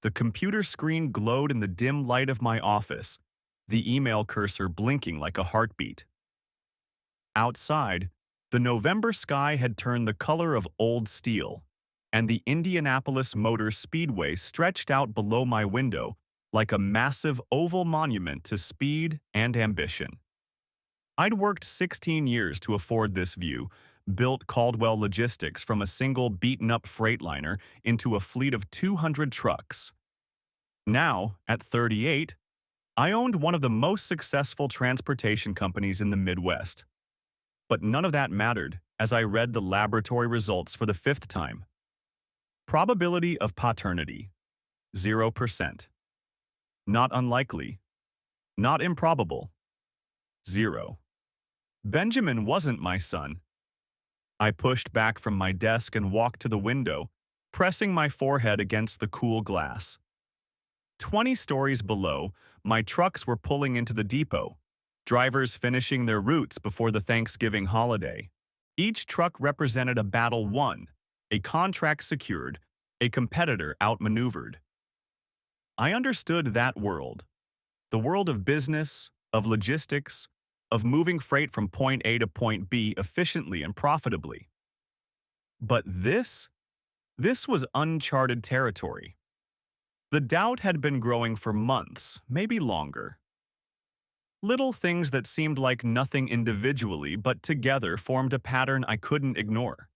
The computer screen glowed in the dim light of my office, the email cursor blinking like a heartbeat. Outside, the November sky had turned the color of old steel, and the Indianapolis Motor Speedway stretched out below my window like a massive oval monument to speed and ambition. I'd worked 16 years to afford this view, built Caldwell Logistics from a single beaten-up freightliner into a fleet of 200 trucks. Now, at 38, I owned one of the most successful transportation companies in the Midwest. But none of that mattered as I read the laboratory results for the fifth time. Probability of paternity, 0%. Not unlikely. Not improbable, 0. Benjamin wasn't my son. I pushed back from my desk and walked to the window, pressing my forehead against the cool glass. 20 stories below, my trucks were pulling into the depot, drivers finishing their routes before the Thanksgiving holiday. Each truck represented a battle won, a contract secured, a competitor outmaneuvered. I understood that world, the world of business, of logistics, of moving freight from point A to point B efficiently and profitably. But this was uncharted territory. The doubt had been growing for months, maybe longer. Little things that seemed like nothing individually but together formed a pattern I couldn't ignore.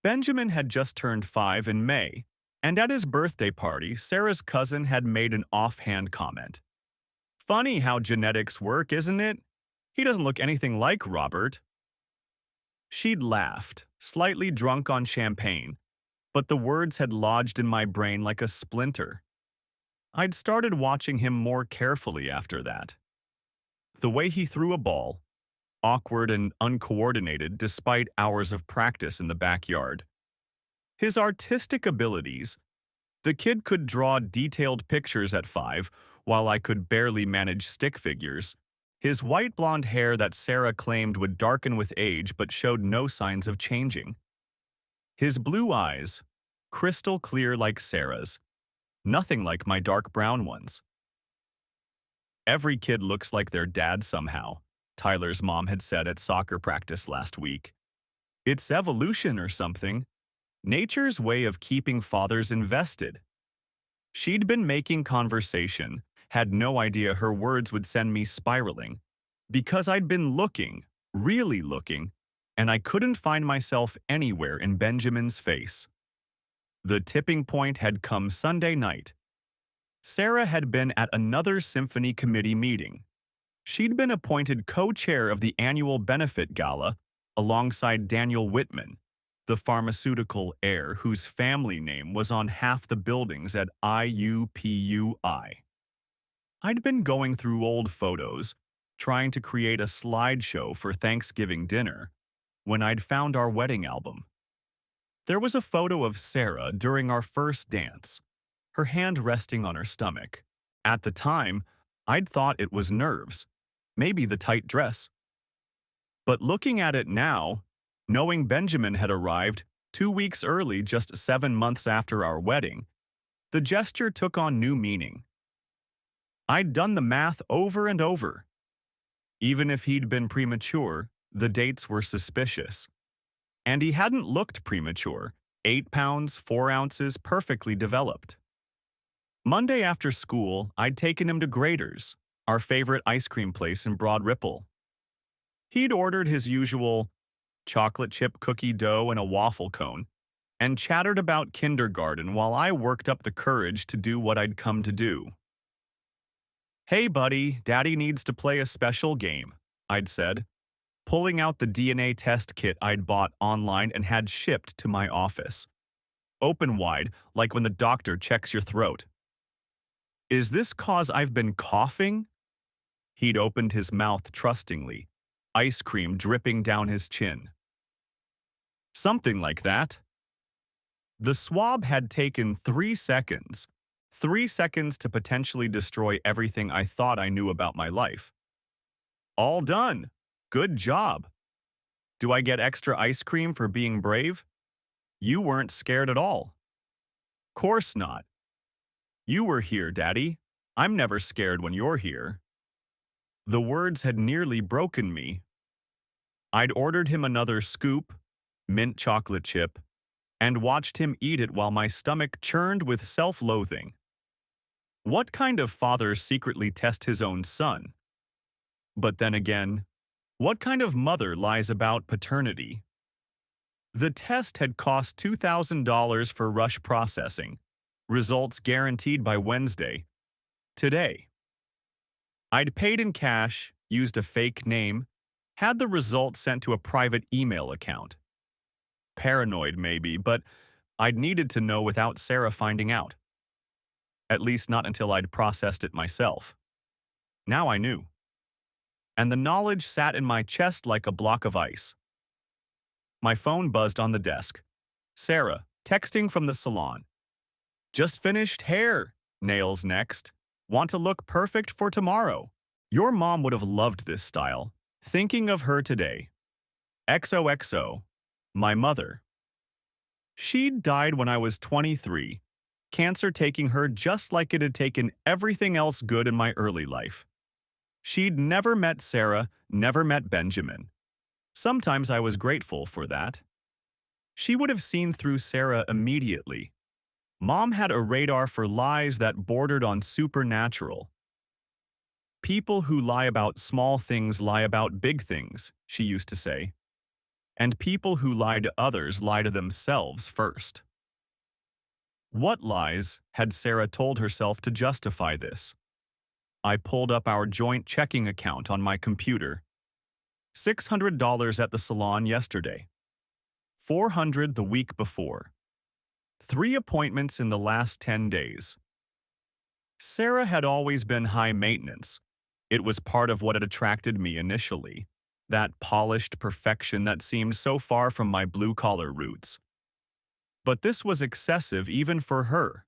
Benjamin had just turned 5 in May, and at his birthday party, Sarah's cousin had made an offhand comment. "Funny how genetics work, isn't it? He doesn't look anything like Robert." She'd laughed, slightly drunk on champagne, but the words had lodged in my brain like a splinter. I'd started watching him more carefully after that. The way he threw a ball, awkward and uncoordinated despite hours of practice in the backyard. His artistic abilities. The kid could draw detailed pictures at 5, while I could barely manage stick figures. His white blonde hair that Sarah claimed would darken with age but showed no signs of changing. His blue eyes, crystal clear like Sarah's, nothing like my dark brown ones. "Every kid looks like their dad somehow," Tyler's mom had said at soccer practice last week. "It's evolution or something. Nature's way of keeping fathers invested." She'd been making conversation, had no idea her words would send me spiraling. Because I'd been looking, really looking, and I couldn't find myself anywhere in Benjamin's face. The tipping point had come Sunday night. Sarah had been at another symphony committee meeting. She'd been appointed co-chair of the annual benefit gala alongside Daniel Whitman, the pharmaceutical heir whose family name was on half the buildings at IUPUI. I'd been going through old photos, trying to create a slideshow for Thanksgiving dinner, when I'd found our wedding album. There was a photo of Sarah during our first dance, her hand resting on her stomach. At the time, I'd thought it was nerves, maybe the tight dress. But looking at it now, knowing Benjamin had arrived 2 weeks early just 7 months after our wedding, the gesture took on new meaning. I'd done the math over and over. Even if he'd been premature, the dates were suspicious. And he hadn't looked premature, 8 pounds, 4 ounces, perfectly developed. Monday after school, I'd taken him to Grater's, our favorite ice cream place in Broad Ripple. He'd ordered his usual chocolate chip cookie dough and a waffle cone, and chattered about kindergarten while I worked up the courage to do what I'd come to do. "Hey buddy, Daddy needs to play a special game," I'd said, pulling out the DNA test kit I'd bought online and had shipped to my office. Open wide, like when the doctor checks your throat. "Is this 'cause I've been coughing?" He'd opened his mouth trustingly, ice cream dripping down his chin. "Something like that." The swab had taken 3 seconds. 3 seconds to potentially destroy everything I thought I knew about my life. "All done. Good job. Do I get extra ice cream for being brave? You weren't scared at all." "Course not." You were here, Daddy. I'm never scared when you're here. The words had nearly broken me. I'd ordered him another scoop, mint chocolate chip, and watched him eat it while my stomach churned with self-loathing. What kind of father secretly tests his own son? But then again, what kind of mother lies about paternity? The test had cost $2,000 for rush processing, results guaranteed by Wednesday. Today. I'd paid in cash, used a fake name, had the results sent to a private email account. Paranoid maybe, but I'd needed to know without Sarah finding out. At least not until I'd processed it myself. Now I knew. And the knowledge sat in my chest like a block of ice. My phone buzzed on the desk. Sarah, texting from the salon. Just finished hair, nails next. Want to look perfect for tomorrow. Your mom would have loved this style. Thinking of her today. XOXO. My mother. She'd died when I was 23. Cancer taking her just like it had taken everything else good in my early life. She'd never met Sarah, never met Benjamin. Sometimes I was grateful for that. She would have seen through Sarah immediately. Mom had a radar for lies that bordered on supernatural. People who lie about small things lie about big things, she used to say. And people who lie to others lie to themselves first. What lies had Sarah told herself to justify this? I pulled up our joint checking account on my computer. $600 at the salon yesterday. $400 the week before. 3 appointments in the last 10 days. Sarah had always been high maintenance. It was part of what had attracted me initially, that polished perfection that seemed so far from my blue-collar roots. But this was excessive even for her.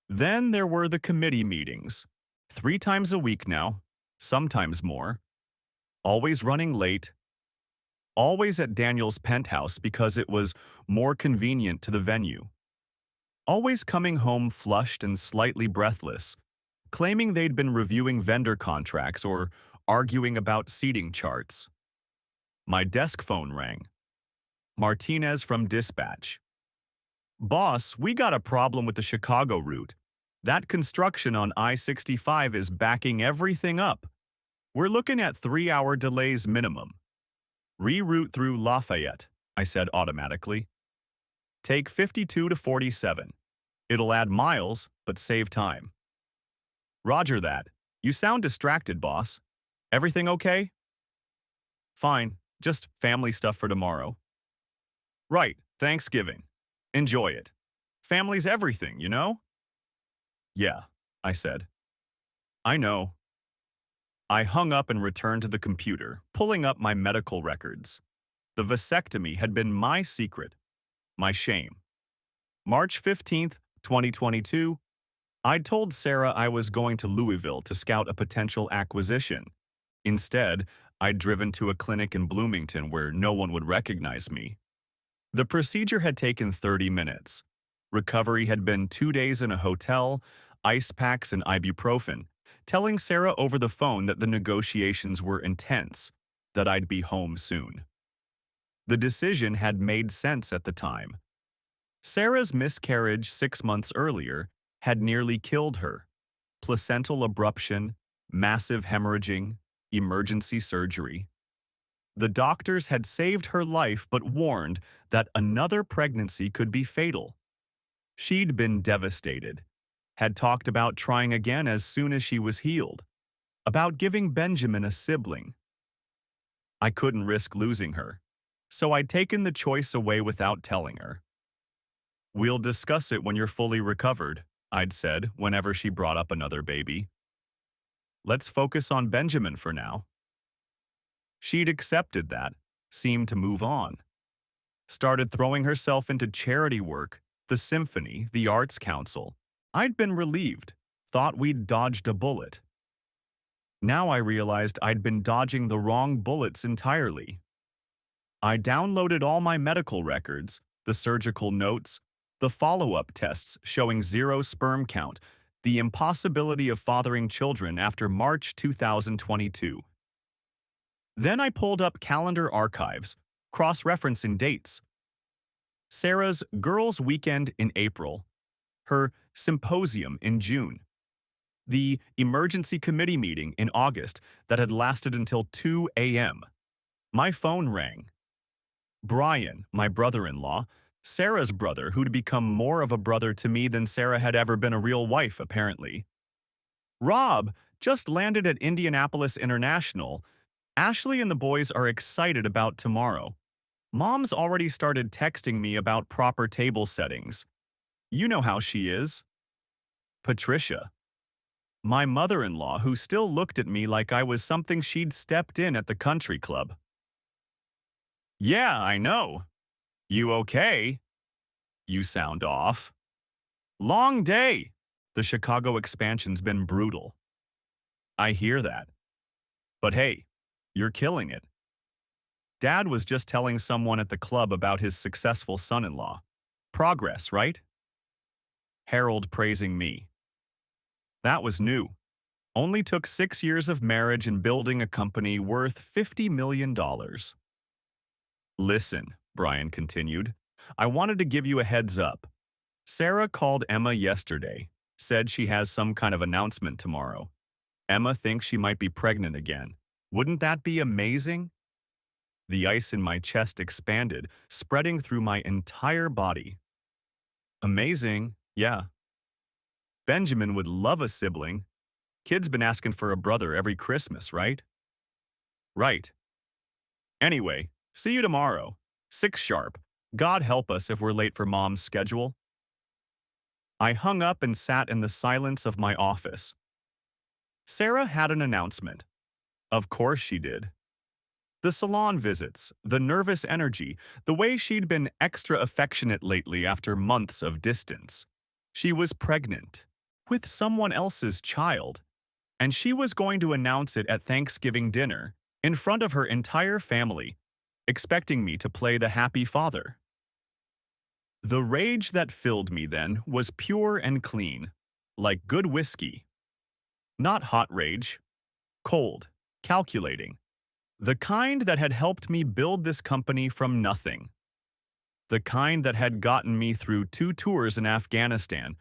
Then there were the committee meetings, 3 times a week now, sometimes more. Always running late. Always at Daniel's penthouse because it was more convenient to the venue. Always coming home flushed and slightly breathless, claiming they'd been reviewing vendor contracts or arguing about seating charts. My desk phone rang. Martinez from Dispatch. Boss, we got a problem with the Chicago route. That construction on I-65 is backing everything up. We're looking at 3-hour delays minimum. Reroute through Lafayette, I said automatically. Take 52 to 47. It'll add miles, but save time. Roger that. You sound distracted, boss. Everything okay? Fine, just family stuff for tomorrow. Right, Thanksgiving. Enjoy it. Family's everything, you know? Yeah, I said. I know. I hung up and returned to the computer, pulling up my medical records. The vasectomy had been my secret, my shame. March 15th, 2022, I'd told Sarah I was going to Louisville to scout a potential acquisition. Instead, I'd driven to a clinic in Bloomington where no one would recognize me. The procedure had taken 30 minutes. Recovery had been 2 days in a hotel, ice packs and ibuprofen, telling Sarah over the phone that the negotiations were intense, that I'd be home soon. The decision had made sense at the time. Sarah's miscarriage 6 months earlier had nearly killed her. Placental abruption, massive hemorrhaging, emergency surgery. The doctors had saved her life but warned that another pregnancy could be fatal. She'd been devastated, had talked about trying again as soon as she was healed, about giving Benjamin a sibling. I couldn't risk losing her, so I'd taken the choice away without telling her. We'll discuss it when you're fully recovered, I'd said whenever she brought up another baby. Let's focus on Benjamin for now. She'd accepted that, seemed to move on. Started throwing herself into charity work, the symphony, the arts council. I'd been relieved, thought we'd dodged a bullet. Now I realized I'd been dodging the wrong bullets entirely. I downloaded all my medical records, the surgical notes, The follow-up tests showing zero sperm count, the impossibility of fathering children after March 2022. Then I pulled up calendar archives, cross-referencing dates. Sarah's Girls' Weekend in April, her symposium in June, the emergency committee meeting in August that had lasted until 2 a.m. My phone rang. Brian, my brother-in-law, Sarah's brother, who'd become more of a brother to me than Sarah had ever been a real wife, apparently. Rob just landed at Indianapolis International. Ashley and the boys are excited about tomorrow. Mom's already started texting me about proper table settings. You know how she is. Patricia, my mother-in-law, who still looked at me like I was something she'd stepped in at the country club. Yeah, I know. You okay? You sound off. Long day. The Chicago expansion's been brutal. I hear that. But hey, you're killing it. Dad was just telling someone at the club about his successful son-in-law. Progress, right? Harold praising me. That was new. Only took 6 years of marriage and building a company worth $50 million. Listen, Brian continued, I wanted to give you a heads up. Sarah called Emma yesterday, said she has some kind of announcement tomorrow. Emma thinks she might be pregnant again. Wouldn't that be amazing? The ice in my chest expanded, spreading through my entire body. Amazing, yeah. Benjamin would love a sibling. Kid's been asking for a brother every Christmas, right? Right. Anyway, see you tomorrow. 6 sharp. God help us if we're late for Mom's schedule. I hung up and sat in the silence of my office. Sarah had an announcement. Of course she did. The salon visits, the nervous energy, the way she'd been extra affectionate lately after months of distance. She was pregnant, with someone else's child, and she was going to announce it at Thanksgiving dinner, in front of her entire family, expecting me to play the happy father. The rage that filled me then was pure and clean, like good whiskey. Not hot rage, cold, calculating. The kind that had helped me build this company from nothing. The kind that had gotten me through 2 tours in Afghanistan,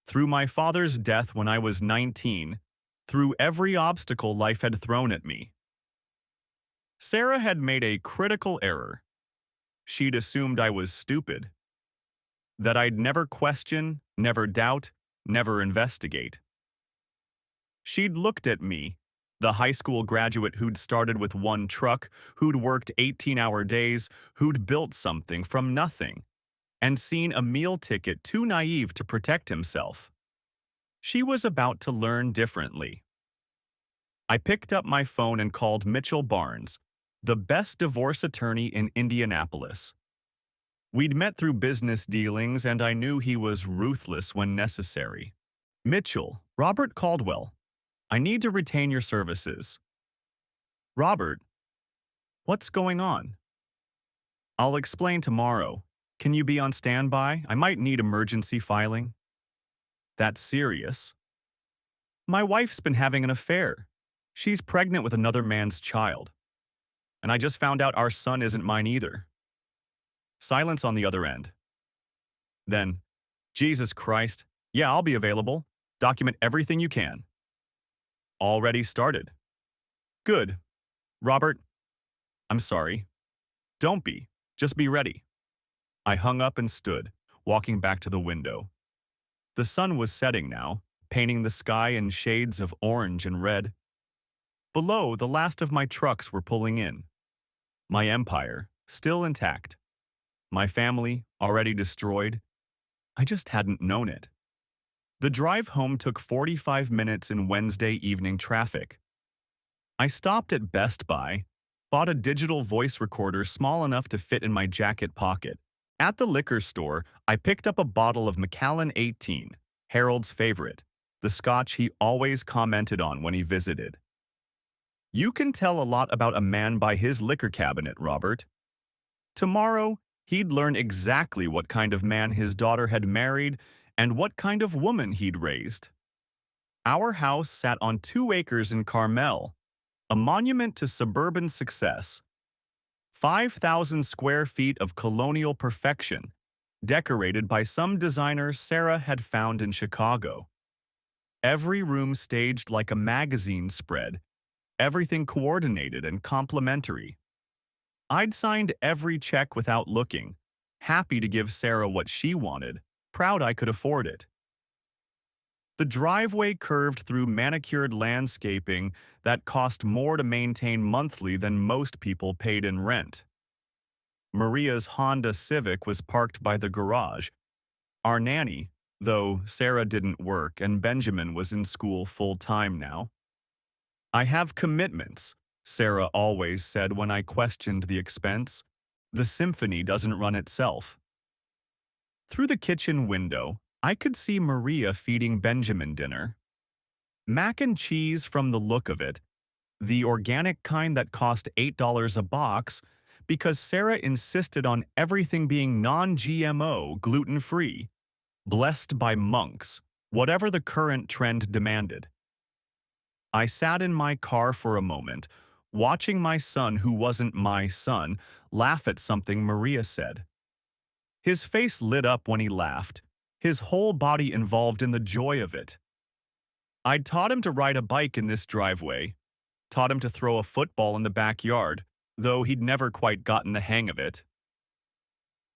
through my father's death when I was 19, through every obstacle life had thrown at me. Sarah had made a critical error. She'd assumed I was stupid. That I'd never question, never doubt, never investigate. She'd looked at me, the high school graduate who'd started with 1 truck, who'd worked 18-hour days, who'd built something from nothing, and seen a meal ticket too naive to protect himself. She was about to learn differently. I picked up my phone and called Mitchell Barnes, the best divorce attorney in Indianapolis. We'd met through business dealings, and I knew he was ruthless when necessary. Mitchell, Robert Caldwell, I need to retain your services. Robert, what's going on? I'll explain tomorrow. Can you be on standby? I might need emergency filing. That's serious. My wife's been having an affair. She's pregnant with another man's child. And I just found out our son isn't mine either. Silence on the other end. Then, Jesus Christ, yeah, I'll be available. Document everything you can. Already started. Good. Robert, I'm sorry. Don't be. Just be ready. I hung up and stood, walking back to the window. The sun was setting now, painting the sky in shades of orange and red. Below, the last of my trucks were pulling in. My empire, still intact. My family, already destroyed. I just hadn't known it. The drive home took 45 minutes in Wednesday evening traffic. I stopped at Best Buy, bought a digital voice recorder small enough to fit in my jacket pocket. At the liquor store, I picked up a bottle of Macallan 18, Harold's favorite, the scotch he always commented on when he visited. You can tell a lot about a man by his liquor cabinet, Robert. Tomorrow, He'd learn exactly what kind of man his daughter had married and what kind of woman he'd raised. Our house sat on 2 acres in Carmel, a monument to suburban success. 5,000 square feet of colonial perfection, decorated by some designer Sarah had found in Chicago. Every room staged like a magazine spread, everything coordinated and complimentary. I'd signed every check without looking, happy to give Sarah what she wanted, proud I could afford it. The driveway curved through manicured landscaping that cost more to maintain monthly than most people paid in rent. Maria's Honda Civic was parked by the garage. Our nanny, though Sarah didn't work and Benjamin was in school full-time now. I have commitments, Sarah always said when I questioned the expense. The symphony doesn't run itself. Through the kitchen window, I could see Maria feeding Benjamin dinner. Mac and cheese from the look of it, the organic kind that cost $8 a box because Sarah insisted on everything being non-GMO, gluten-free, blessed by monks, whatever the current trend demanded. I sat in my car for a moment, watching my son, who wasn't my son, laugh at something Maria said. His face lit up when he laughed, his whole body involved in the joy of it. I'd taught him to ride a bike in this driveway, taught him to throw a football in the backyard, though he'd never quite gotten the hang of it.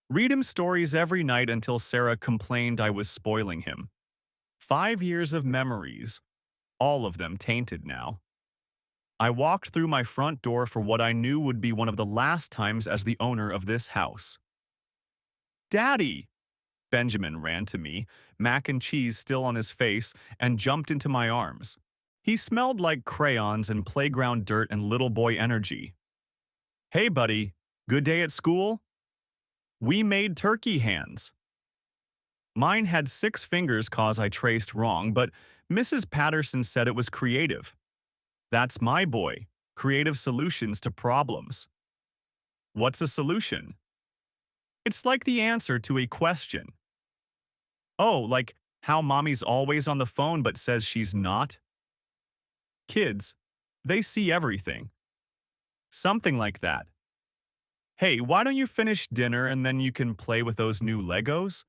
Read him stories every night until Sarah complained I was spoiling him. 5 years of memories, all of them tainted now. I walked through my front door for what I knew would be one of the last times as the owner of this house. "Daddy!" Benjamin ran to me, mac and cheese still on his face, and jumped into my arms. He smelled like crayons and playground dirt and little boy energy. "Hey, buddy, good day at school?" "We made turkey hands." Mine had 6 fingers 'cause I traced wrong, but Mrs. Patterson said it was creative. That's my boy, creative solutions to problems. What's a solution? It's like the answer to a question. Oh, like how mommy's always on the phone but says she's not? Kids, they see everything. Something like that. Hey, why don't you finish dinner and then you can play with those new Legos?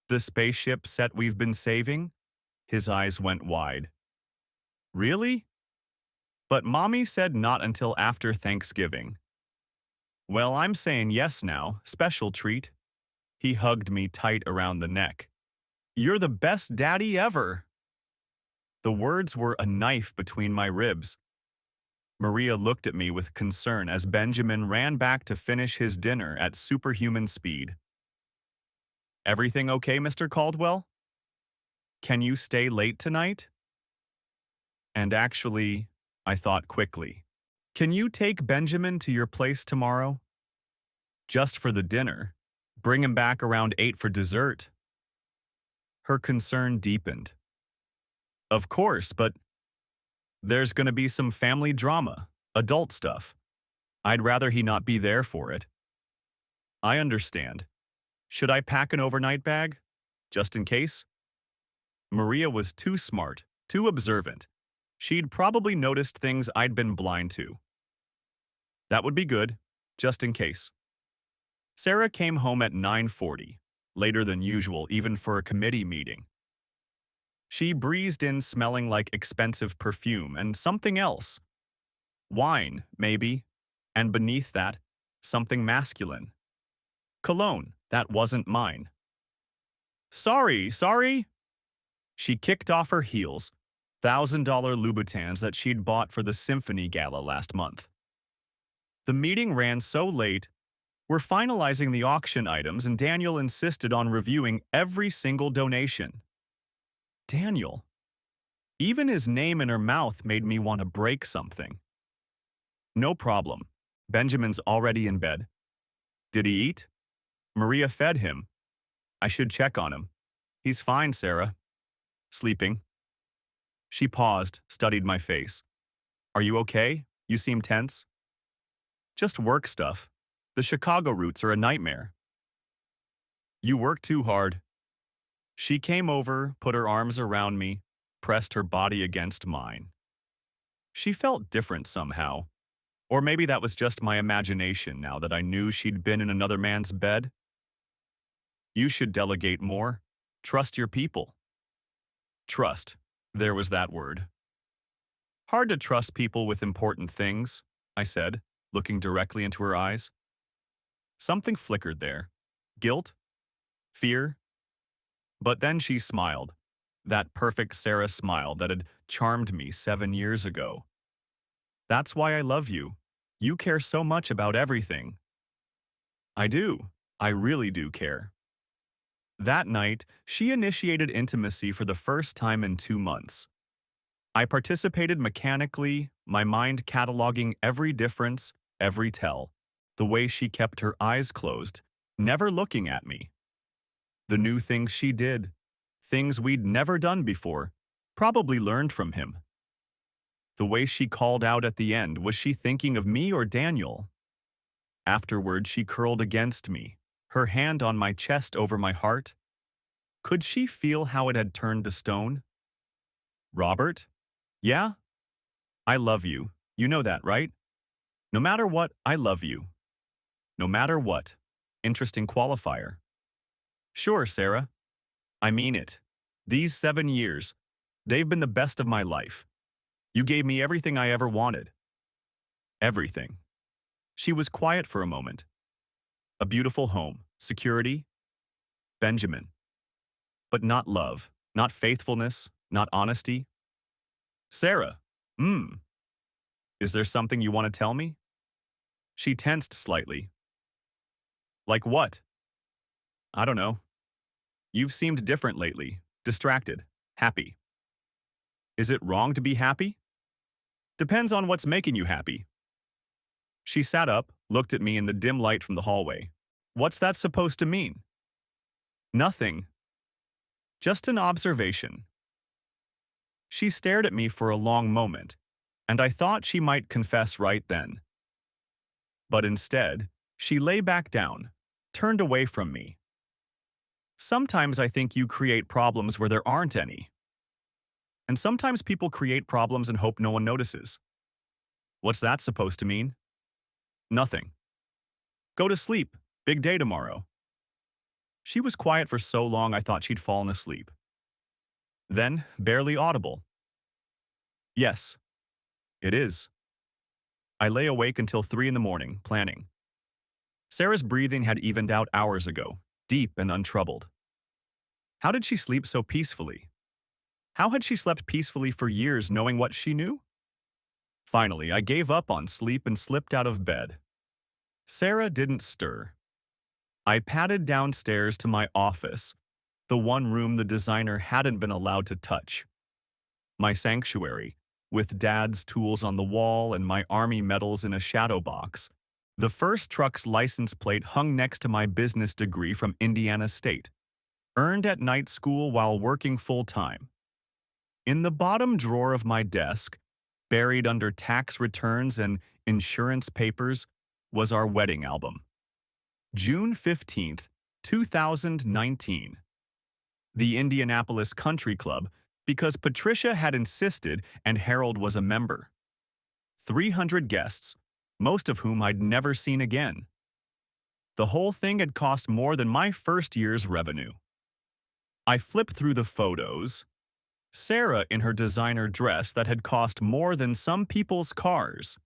The spaceship set we've been saving? His eyes went wide. Really? But Mommy said not until after Thanksgiving. Well, I'm saying yes now, special treat. He hugged me tight around the neck. You're the best daddy ever. The words were a knife between my ribs. Maria looked at me with concern as Benjamin ran back to finish his dinner at superhuman speed. Everything okay, Mr. Caldwell? Can you stay late tonight? And actually, I thought quickly, can you take Benjamin to your place tomorrow? Just for the dinner. Bring him back around 8 for dessert. Her concern deepened. Of course, but there's going to be some family drama, adult stuff. I'd rather he not be there for it. I understand. Should I pack an overnight bag? Just in case? Maria was too smart, too observant. She'd probably noticed things I'd been blind to. That would be good, just in case. Sarah came home at 9:40, later than usual even for a committee meeting. She breezed in smelling like expensive perfume and something else. Wine, maybe, and beneath that, something masculine. Cologne, that wasn't mine. Sorry. She kicked off her heels, $1,000 Louboutins that she'd bought for the Symphony Gala last month. The meeting ran so late, we're finalizing the auction items and Daniel insisted on reviewing every single donation. Daniel. Even his name in her mouth made me want to break something. No problem. Benjamin's already in bed. Did he eat? Maria fed him. I should check on him. He's fine, Sarah. Sleeping. She paused, studied my face. Are you okay? You seem tense. Just work stuff. The Chicago routes are a nightmare. You work too hard. She came over, put her arms around me, pressed her body against mine. She felt different somehow. Or maybe that was just my imagination now that I knew she'd been in another man's bed. You should delegate more. Trust your people. Trust. There was that word. Hard to trust people with important things, I said, looking directly into her eyes. Something flickered there. Guilt? Fear? But then she smiled. That perfect Sarah smile that had charmed me 7 years ago. That's why I love you. You care so much about everything. I do. I really do care. That night, she initiated intimacy for the first time in 2 months. I participated mechanically, my mind cataloging every difference, every tell, the way she kept her eyes closed, never looking at me. The new things she did, things we'd never done before, probably learned from him. The way she called out at the end, was she thinking of me or Daniel? Afterward, she curled against me, her hand on my chest over my heart. Could she feel how it had turned to stone? Robert? Yeah? I love you. You know that, right? No matter what, I love you. No matter what. Interesting qualifier. Sure, Sarah. I mean it. These 7 years, they've been the best of my life. You gave me everything I ever wanted. Everything. She was quiet for a moment. A beautiful home, security, Benjamin. But not love, not faithfulness, not honesty. Sarah, is there something you want to tell me? She tensed slightly. Like what? I don't know. You've seemed different lately, distracted, happy. Is it wrong to be happy? Depends on what's making you happy. She sat up, looked at me in the dim light from the hallway. What's that supposed to mean? Nothing. Just an observation. She stared at me for a long moment, and I thought she might confess right then. But instead, she lay back down, turned away from me. Sometimes I think you create problems where there aren't any. And sometimes people create problems and hope no one notices. What's that supposed to mean? Nothing. Go to sleep. Big day tomorrow. She was quiet for so long I thought she'd fallen asleep. Then, barely audible. Yes, it is. I lay awake until 3 in the morning, planning. Sarah's breathing had evened out hours ago, deep and untroubled. How did she sleep so peacefully? How had she slept peacefully for years knowing what she knew? Finally, I gave up on sleep and slipped out of bed. Sarah didn't stir. I padded downstairs to my office, the one room the designer hadn't been allowed to touch. My sanctuary, with Dad's tools on the wall and my Army medals in a shadow box. The first truck's license plate hung next to my business degree from Indiana State, earned at night school while working full-time. In the bottom drawer of my desk, buried under tax returns and insurance papers, was our wedding album. June 15th, 2019. The Indianapolis Country Club, because Patricia had insisted and Harold was a member. 300 guests, most of whom I'd never seen again. The whole thing had cost more than my first year's revenue. I flipped through the photos. Sarah in her designer dress that had cost more than some people's cars.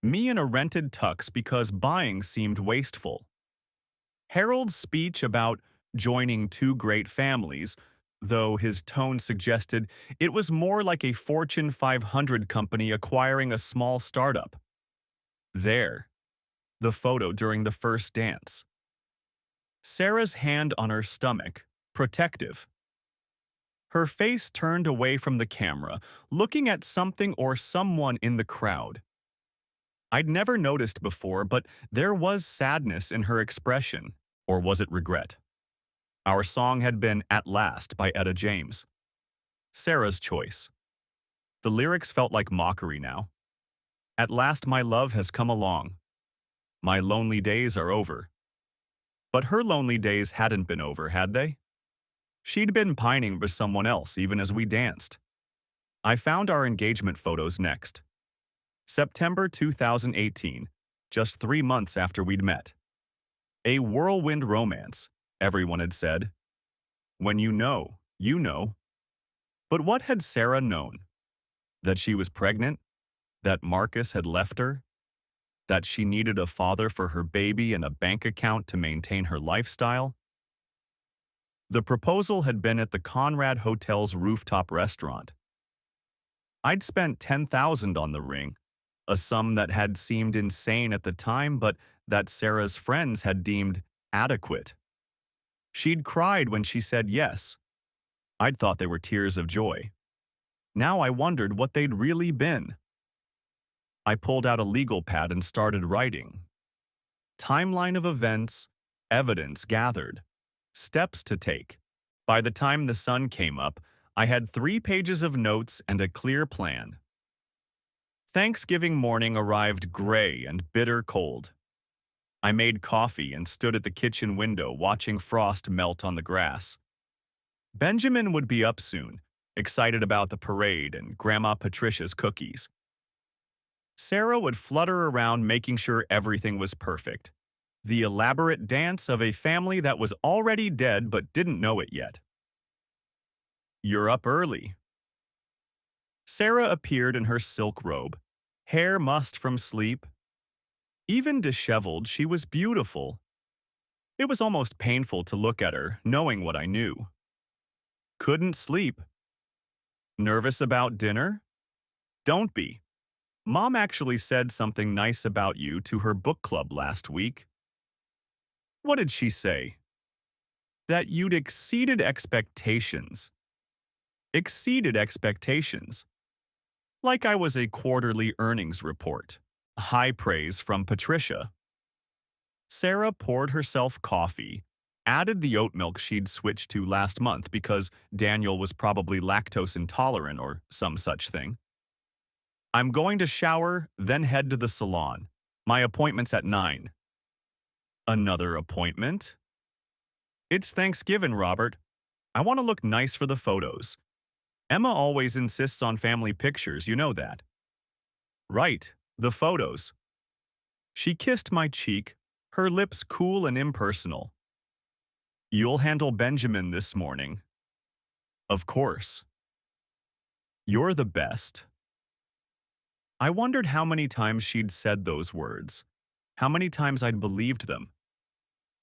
Me in a rented tux because buying seemed wasteful. Harold's speech about joining two great families, though his tone suggested it was more like a Fortune 500 company acquiring a small startup. There, the photo during the first dance. Sarah's hand on her stomach, protective. Her face turned away from the camera, looking at something or someone in the crowd. I'd never noticed before, but there was sadness in her expression, or was it regret? Our song had been At Last by Etta James. Sarah's choice. The lyrics felt like mockery now. At last my love has come along. My lonely days are over. But her lonely days hadn't been over, had they? She'd been pining for someone else even as we danced. I found our engagement photos next. September 2018, just 3 months after we'd met. A whirlwind romance, everyone had said. When you know, you know. But what had Sarah known? That she was pregnant? That Marcus had left her? That she needed a father for her baby and a bank account to maintain her lifestyle? The proposal had been at the Conrad Hotel's rooftop restaurant. I'd spent $10,000 on the ring, a sum that had seemed insane at the time but that Sarah's friends had deemed adequate. She'd cried when she said yes. I'd thought they were tears of joy. Now I wondered what they'd really been. I pulled out a legal pad and started writing. Timeline of events, evidence gathered, steps to take. By the time the sun came up, I had 3 pages of notes and a clear plan. Thanksgiving morning arrived gray and bitter cold. I made coffee and stood at the kitchen window watching frost melt on the grass. Benjamin would be up soon, excited about the parade and Grandma Patricia's cookies. Sarah would flutter around making sure everything was perfect. The elaborate dance of a family that was already dead but didn't know it yet. You're up early. Sarah appeared in her silk robe, hair mussed from sleep. Even disheveled, she was beautiful. It was almost painful to look at her, knowing what I knew. Couldn't sleep. Nervous about dinner? Don't be. Mom actually said something nice about you to her book club last week. What did she say? That you'd exceeded expectations. Exceeded expectations. Like I was a quarterly earnings report. High praise from Patricia. Sarah poured herself coffee, added the oat milk she'd switched to last month because Daniel was probably lactose intolerant or some such thing. I'm going to shower, then head to the salon. My appointment's at 9. Another appointment? It's Thanksgiving, Robert. I want to look nice for the photos. Emma always insists on family pictures, you know that. Right, the photos. She kissed my cheek, her lips cool and impersonal. You'll handle Benjamin this morning. Of course. You're the best. I wondered how many times she'd said those words, how many times I'd believed them,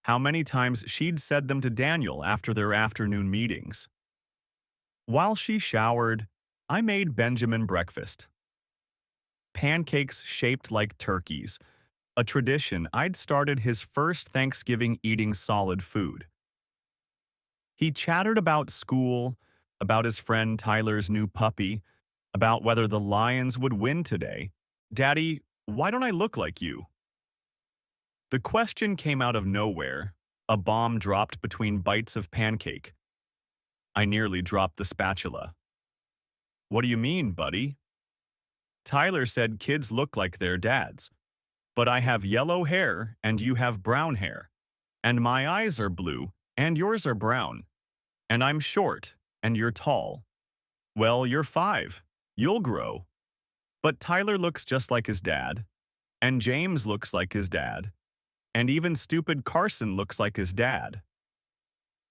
how many times she'd said them to Daniel after their afternoon meetings. While she showered, I made Benjamin breakfast. Pancakes shaped like turkeys, a tradition I'd started his first Thanksgiving eating solid food. He chattered about school, about his friend Tyler's new puppy, about whether the Lions would win today. Daddy, why don't I look like you? The question came out of nowhere, a bomb dropped between bites of pancake. I nearly dropped the spatula. What do you mean, buddy? Tyler said kids look like their dads, but I have yellow hair and you have brown hair, and my eyes are blue and yours are brown, and I'm short and you're tall. Well, you're 5. You'll grow. But Tyler looks just like his dad, and James looks like his dad, and even stupid Carson looks like his dad.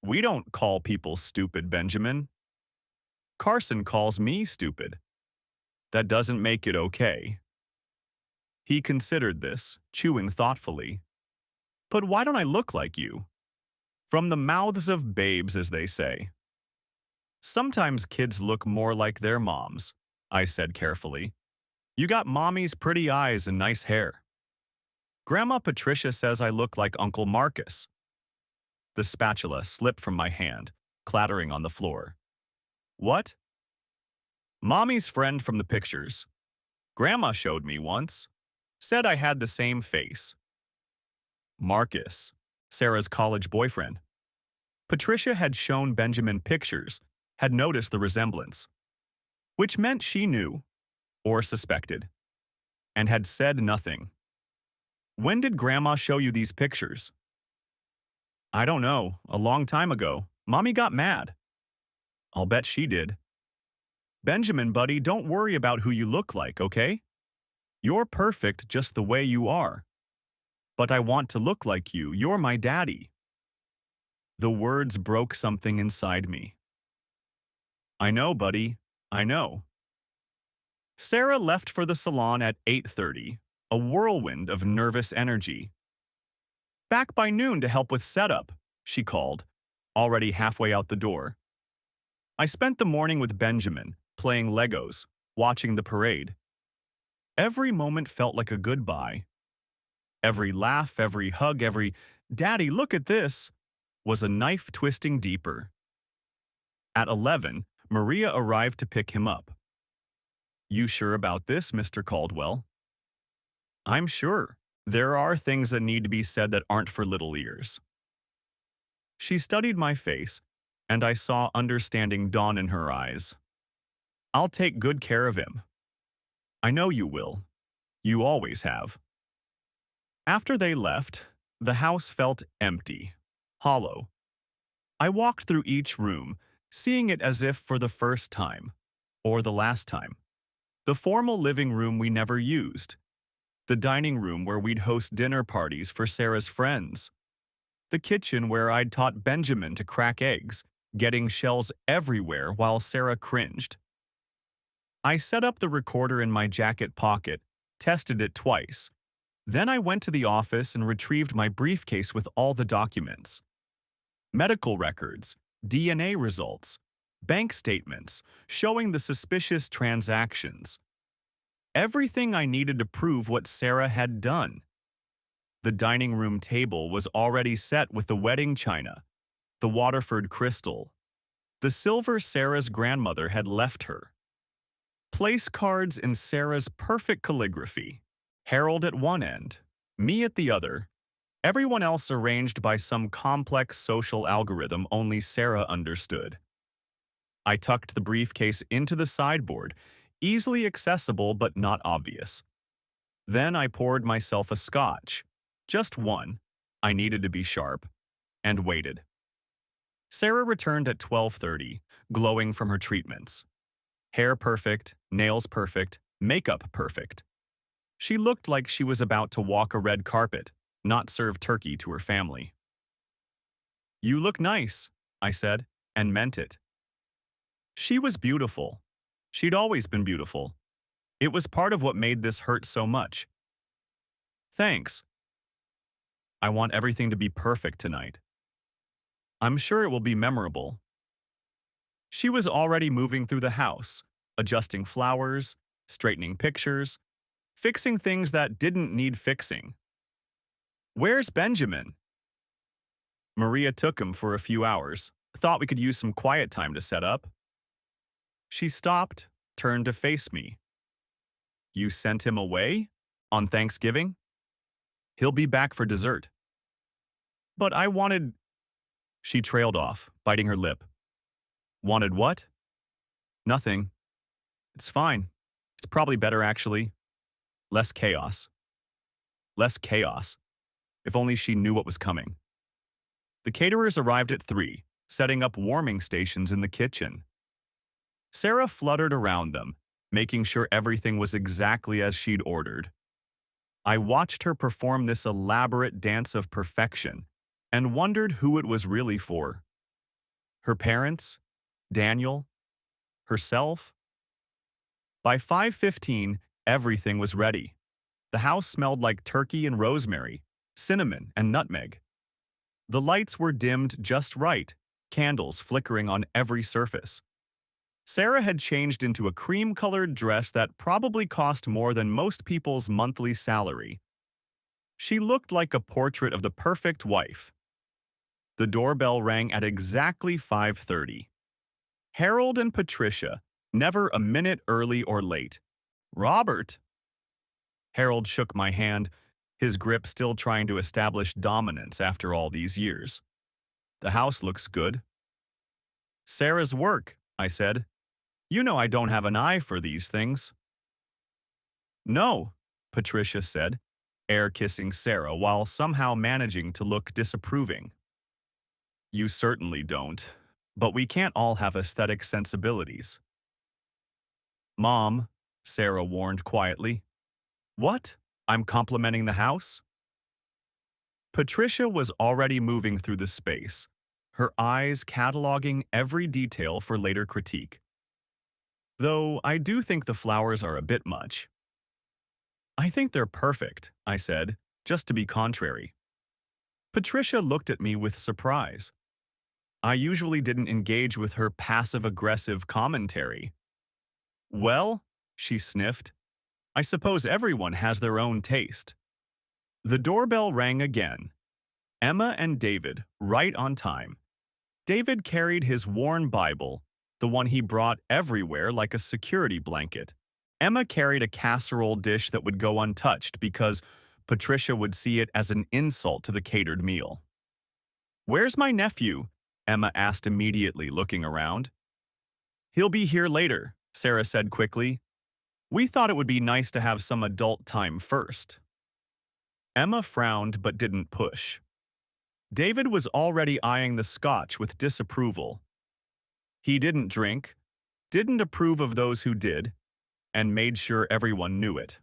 We don't call people stupid, Benjamin. Carson calls me stupid. That doesn't make it okay. He considered this, chewing thoughtfully. But why don't I look like you? From the mouths of babes, as they say. Sometimes kids look more like their moms, I said carefully. You got mommy's pretty eyes and nice hair. Grandma Patricia says I look like Uncle Marcus. The spatula slipped from my hand, clattering on the floor. What? Mommy's friend from the pictures. Grandma showed me once. Said I had the same face. Marcus, Sarah's college boyfriend. Patricia had shown Benjamin pictures, had noticed the resemblance, which meant she knew, or suspected, and had said nothing. When did Grandma show you these pictures? I don't know, a long time ago. Mommy got mad. I'll bet she did. Benjamin, buddy, don't worry about who you look like, okay? You're perfect just the way you are. But I want to look like you. You're my daddy. The words broke something inside me. I know, buddy. I know. Sarah left for the salon at 8:30, a whirlwind of nervous energy. Back by noon to help with setup, she called, already halfway out the door. I spent the morning with Benjamin, playing Legos, watching the parade. Every moment felt like a goodbye. Every laugh, every hug, every "Daddy, look at this," was a knife twisting deeper. At 11, Maria arrived to pick him up. You sure about this, Mr. Caldwell? I'm sure. There are things that need to be said that aren't for little ears. She studied my face, and I saw understanding dawn in her eyes. I'll take good care of him. I know you will. You always have. After they left, the house felt empty, hollow. I walked through each room, seeing it as if for the first time, or the last time. The formal living room we never used. The dining room where we'd host dinner parties for Sarah's friends. The kitchen where I'd taught Benjamin to crack eggs, getting shells everywhere while Sarah cringed. I set up the recorder in my jacket pocket, tested it twice. Then I went to the office and retrieved my briefcase with all the documents. Medical records, DNA results, bank statements showing the suspicious transactions. Everything I needed to prove what Sarah had done. The dining room table was already set with the wedding china, the Waterford crystal, the silver Sarah's grandmother had left her. Place cards in Sarah's perfect calligraphy. Harold at one end, me at the other, everyone else arranged by some complex social algorithm only Sarah understood. I tucked the briefcase into the sideboard, easily accessible but not obvious. Then I poured myself a scotch, just one, I needed to be sharp, and waited. Sarah returned at 12:30, glowing from her treatments. Hair perfect, nails perfect, makeup perfect. She looked like she was about to walk a red carpet, not serve turkey to her family. You look nice, I said, and meant it. She was beautiful. She'd always been beautiful. It was part of what made this hurt so much. Thanks. I want everything to be perfect tonight. I'm sure it will be memorable. She was already moving through the house, adjusting flowers, straightening pictures, fixing things that didn't need fixing. Where's Benjamin? Maria took him for a few hours, thought we could use some quiet time to set up. She stopped, turned to face me. You sent him away? On Thanksgiving? He'll be back for dessert. But I wanted... She trailed off, biting her lip. Wanted what? Nothing. It's fine. It's probably better, actually. Less chaos. Less chaos. If only she knew what was coming. The caterers arrived at 3, setting up warming stations in the kitchen. Sarah fluttered around them, making sure everything was exactly as she'd ordered. I watched her perform this elaborate dance of perfection and wondered who it was really for. Her parents? Daniel? Herself? By 5:15, everything was ready. The house smelled like turkey and rosemary, cinnamon and nutmeg. The lights were dimmed just right, candles flickering on every surface. Sarah had changed into a cream-colored dress that probably cost more than most people's monthly salary. She looked like a portrait of the perfect wife. The doorbell rang at exactly 5:30. Harold and Patricia, never a minute early or late. Robert! Harold shook my hand, his grip still trying to establish dominance after all these years. The house looks good. Sarah's work, I said. You know I don't have an eye for these things. No, Patricia said. air-kissing Sarah while somehow managing to look disapproving. You certainly don't, but we can't all have aesthetic sensibilities. Mom, Sarah warned quietly. What? I'm complimenting the house? Patricia was already moving through the space, her eyes cataloging every detail for later critique. Though I do think the flowers are a bit much. I think they're perfect, I said, just to be contrary. Patricia looked at me with surprise. I usually didn't engage with her passive-aggressive commentary. Well, she sniffed, I suppose everyone has their own taste. The doorbell rang again. Emma and David, right on time. David carried his worn Bible, the one he brought everywhere like a security blanket. Emma carried a casserole dish that would go untouched because Patricia would see it as an insult to the catered meal. Where's my nephew? Emma asked immediately, looking around. He'll be here later, Sarah said quickly. We thought it would be nice to have some adult time first. Emma frowned but didn't push. David was already eyeing the scotch with disapproval. He didn't drink, didn't approve of those who did, and made sure everyone knew it.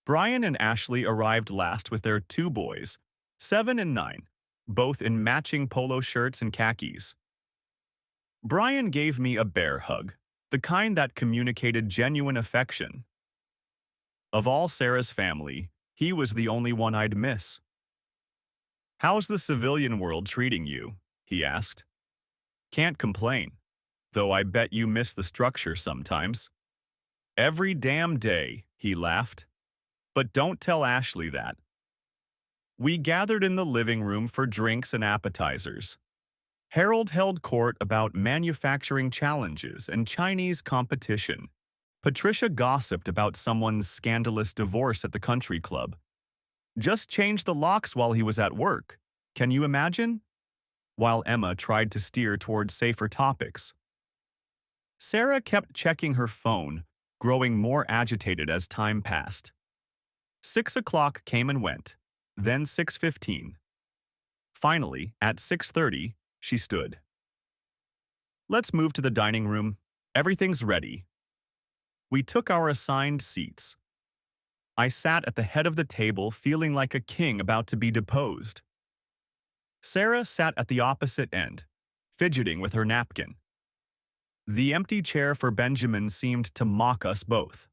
Brian and Ashley arrived last with their two boys, 7 and 9, both in matching polo shirts and khakis. Brian gave me a bear hug, the kind that communicated genuine affection. Of all Sarah's family, he was the only one I'd miss. How's the civilian world treating you? He asked. Can't complain, though I bet you miss the structure sometimes. Every damn day, he laughed. But don't tell Ashley that. We gathered in the living room for drinks and appetizers. Harold held court about manufacturing challenges and Chinese competition. Patricia gossiped about someone's scandalous divorce at the country club. Just changed the locks while he was at work. Can you imagine? While Emma tried to steer towards safer topics. Sarah kept checking her phone, growing more agitated as time passed. 6 o'clock came and went, then 6:15. Finally, at 6:30, she stood. Let's move to the dining room. Everything's ready. We took our assigned seats. I sat at the head of the table feeling like a king about to be deposed. Sarah sat at the opposite end, fidgeting with her napkin. The empty chair for Benjamin seemed to mock us both.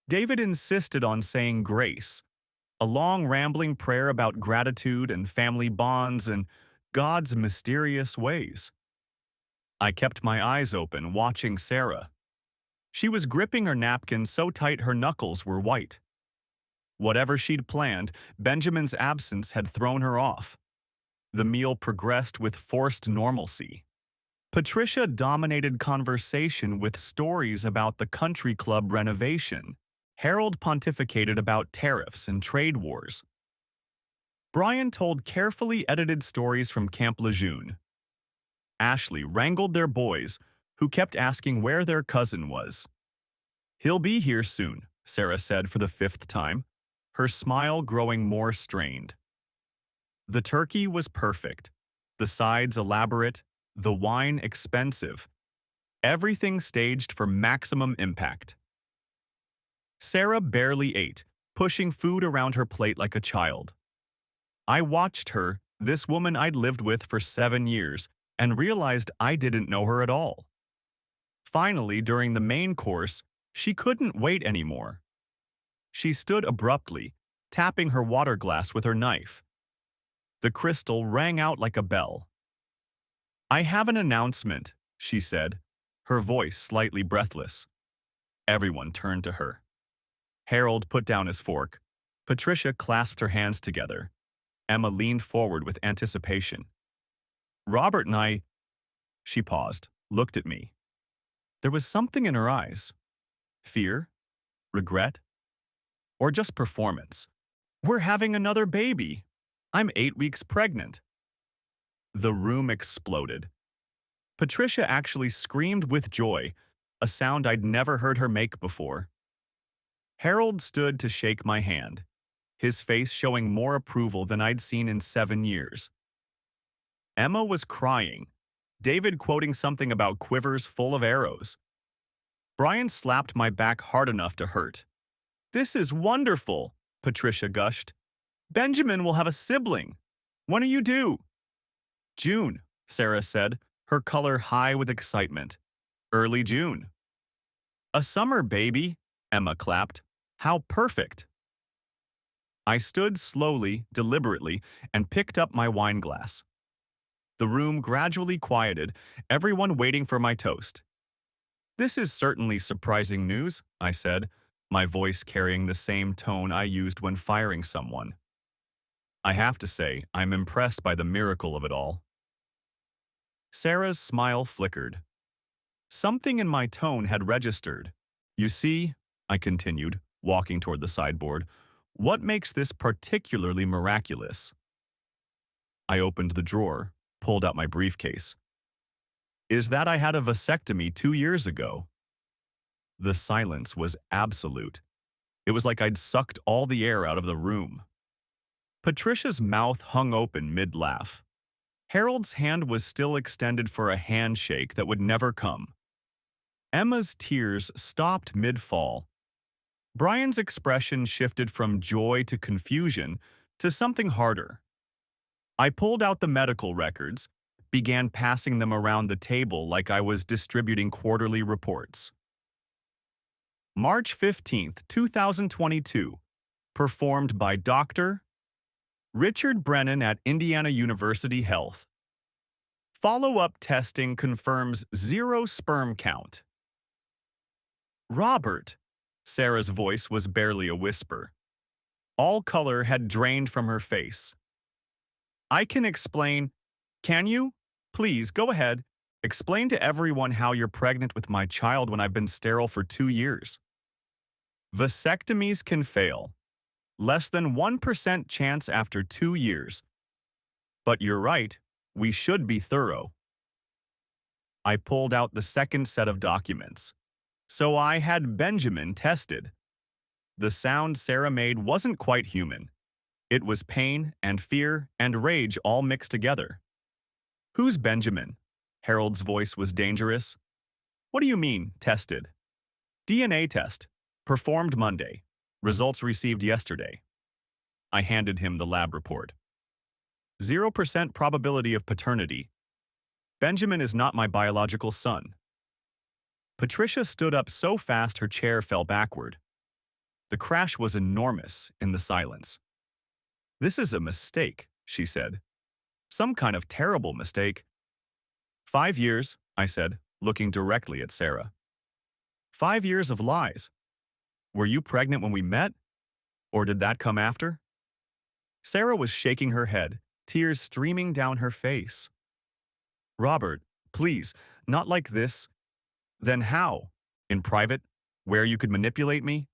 David insisted on saying grace, a long rambling prayer about gratitude and family bonds and God's mysterious ways. I kept my eyes open, watching Sarah. She was gripping her napkin so tight her knuckles were white. Whatever she'd planned, Benjamin's absence had thrown her off. The meal progressed with forced normalcy. Patricia dominated conversation with stories about the country club renovation. Harold pontificated about tariffs and trade wars. Brian told carefully edited stories from Camp Lejeune. Ashley wrangled their boys, who kept asking where their cousin was. He'll be here soon, Sarah said for the 5th time, her smile growing more strained. The turkey was perfect, the sides elaborate, the wine expensive. Everything staged for maximum impact. Sarah barely ate, pushing food around her plate like a child. I watched her, this woman I'd lived with for 7 years, and realized I didn't know her at all. Finally, during the main course, she couldn't wait anymore. She stood abruptly, tapping her water glass with her knife. The crystal rang out like a bell. I have an announcement, she said, her voice slightly breathless. Everyone turned to her. Harold put down his fork. Patricia clasped her hands together. Emma leaned forward with anticipation. Robert and I... She paused, looked at me. There was something in her eyes. Fear? Regret? Or just performance? We're having another baby. I'm 8 weeks pregnant. The room exploded. Patricia actually screamed with joy, a sound I'd never heard her make before. Harold stood to shake my hand. his face showing more approval than I'd seen in 7 years. Emma was crying, David quoting something about quivers full of arrows. Brian slapped my back hard enough to hurt. "This is wonderful," Patricia gushed. "Benjamin will have a sibling. When are you due?" "June," Sarah said, her color high with excitement. "Early June." "A summer baby," Emma clapped. "How perfect." I stood slowly, deliberately, and picked up my wine glass. The room gradually quieted, everyone waiting for my toast. "This is certainly surprising news," I said, my voice carrying the same tone I used when firing someone. "I have to say, I'm impressed by the miracle of it all." Sarah's smile flickered. Something in my tone had registered. "You see," I continued, walking toward the sideboard, "what makes this particularly miraculous?" I opened the drawer, pulled out my briefcase. "Is that I had a vasectomy 2 years ago." The silence was absolute. It was like I'd sucked all the air out of the room. Patricia's mouth hung open mid-laugh. Harold's hand was still extended for a handshake that would never come. Emma's tears stopped mid-fall. Brian's expression shifted from joy to confusion to something harder. I pulled out the medical records, began passing them around the table like I was distributing quarterly reports. March 15th, 2022. Performed by Dr. Richard Brennan at Indiana University Health. Follow-up testing confirms 0 sperm count. "Robert," Sarah's voice was barely a whisper. All color had drained from her face. "I can explain." "Can you? Please, go ahead. Explain to everyone how you're pregnant with my child when I've been sterile for 2 years. Vasectomies can fail. Less than 1% chance after 2 years. But you're right, we should be thorough." I pulled out the second set of documents. So I had Benjamin tested. The sound Sarah made wasn't quite human. It was pain and fear and rage all mixed together. "Who's Benjamin?" Harold's voice was dangerous. "What do you mean, tested?" "DNA test. Performed Monday. Results received yesterday." I handed him the lab report. 0% probability of paternity. Benjamin is not my biological son." Patricia stood up so fast her chair fell backward. The crash was enormous in the silence. "This is a mistake," she said. "Some kind of terrible mistake." 5 years, I said, looking directly at Sarah. 5 years of lies. Were you pregnant when we met? Or did that come after? Sarah was shaking her head, tears streaming down her face. "Robert, please, not like this." "Then how? In private, where you could manipulate me?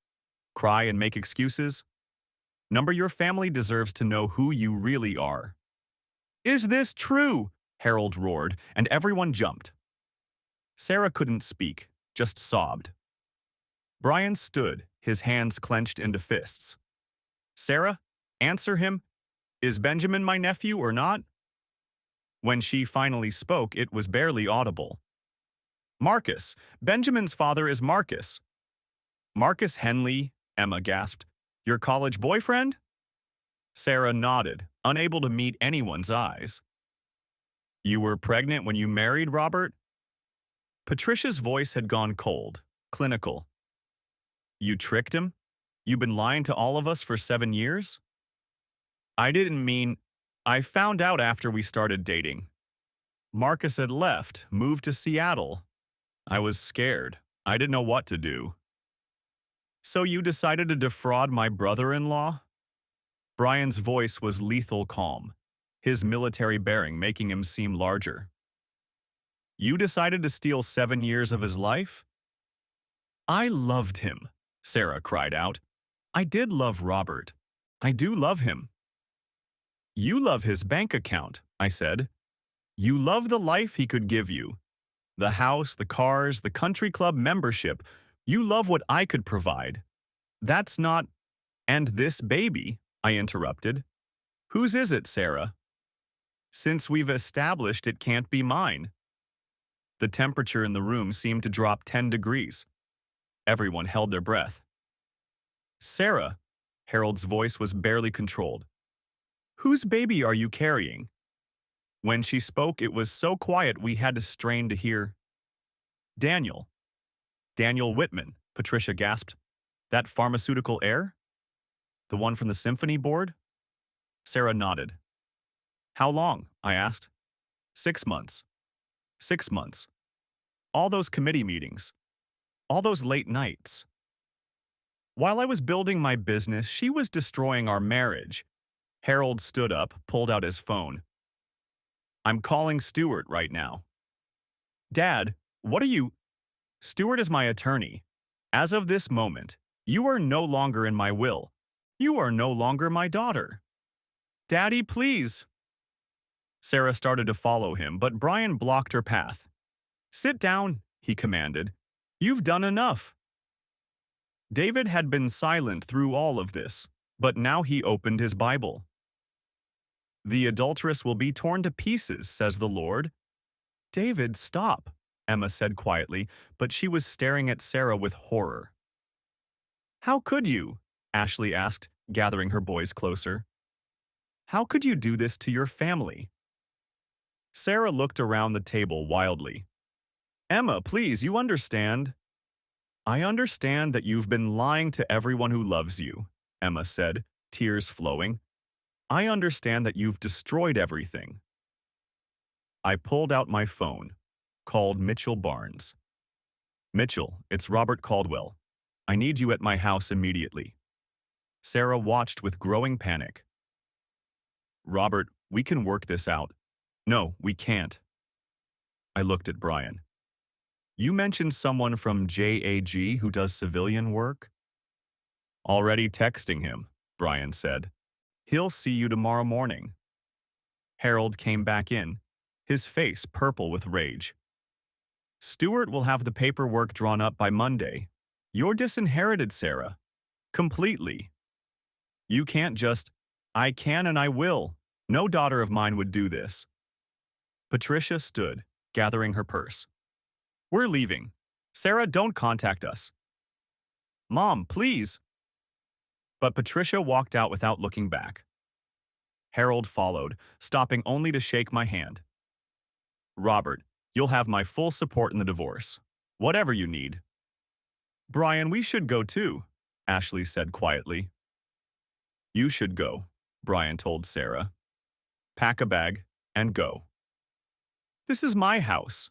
Cry and make excuses? Your family deserves to know who you really are." "Is this true?" Harold roared, and everyone jumped. Sarah couldn't speak, just sobbed. Brian stood, his hands clenched into fists. "Sarah, answer him. Is Benjamin my nephew or not?" When she finally spoke, it was barely audible. "Marcus. Benjamin's father is Marcus." "Marcus Henley," Emma gasped. "Your college boyfriend?" Sarah nodded, unable to meet anyone's eyes. "You were pregnant when you married Robert?" Patricia's voice had gone cold, clinical. "You tricked him? You've been lying to all of us for 7 years?" "I didn't mean. I found out after we started dating. Marcus had left, moved to Seattle. I was scared. I didn't know what to do." "So you decided to defraud my brother-in-law?" Brian's voice was lethal calm, his military bearing making him seem larger. "You decided to steal 7 years of his life?" "I loved him," Sarah cried out. "I did love Robert. I do love him." "You love his bank account," I said. "You love the life he could give you. The house, the cars, the country club membership. You love what I could provide. That's not. And this baby," I interrupted. Whose is it, Sarah? Since we've established it can't be mine. The temperature in the room seemed to drop 10 degrees. Everyone held their breath. Sarah, Harold's voice was barely controlled. Whose baby are you carrying? When she spoke, it was so quiet we had to strain to hear. Daniel. Daniel Whitman, Patricia gasped. That pharmaceutical heir? The one from the symphony board? Sarah nodded. How long? I asked. 6 months. 6 months. All those committee meetings. All those late nights. While I was building my business, she was destroying our marriage. Harold stood up, pulled out his phone. I'm calling Stuart right now. Dad, what are you? Stuart is my attorney. As of this moment, you are no longer in my will. You are no longer my daughter. Daddy, please. Sarah started to follow him, but Brian blocked her path. Sit down, he commanded. You've done enough. David had been silent through all of this, but now he opened his Bible. The adulteress will be torn to pieces, says the Lord. David, stop, Emma said quietly, but she was staring at Sarah with horror. How could you? Ashley asked, gathering her boys closer. How could you do this to your family? Sarah looked around the table wildly. Emma, please, you understand. I understand that you've been lying to everyone who loves you, Emma said, tears flowing. I understand that you've destroyed everything. I pulled out my phone, called Mitchell Barnes. Mitchell, it's Robert Caldwell. I need you at my house immediately. Sarah watched with growing panic. Robert, we can work this out. No, we can't. I looked at Brian. You mentioned someone from JAG who does civilian work? Already texting him, Brian said. He'll see you tomorrow morning. Harold came back in, his face purple with rage. Stuart will have the paperwork drawn up by Monday. You're disinherited, Sarah. Completely. You can't just, I can and I will. No daughter of mine would do this. Patricia stood, gathering her purse. We're leaving. Sarah, don't contact us. Mom, please. But Patricia walked out without looking back. Harold followed, stopping only to shake my hand. Robert, you'll have my full support in the divorce. Whatever you need. Brian, we should go too, Ashley said quietly. You should go, Brian told Sarah. Pack a bag and go. This is my house.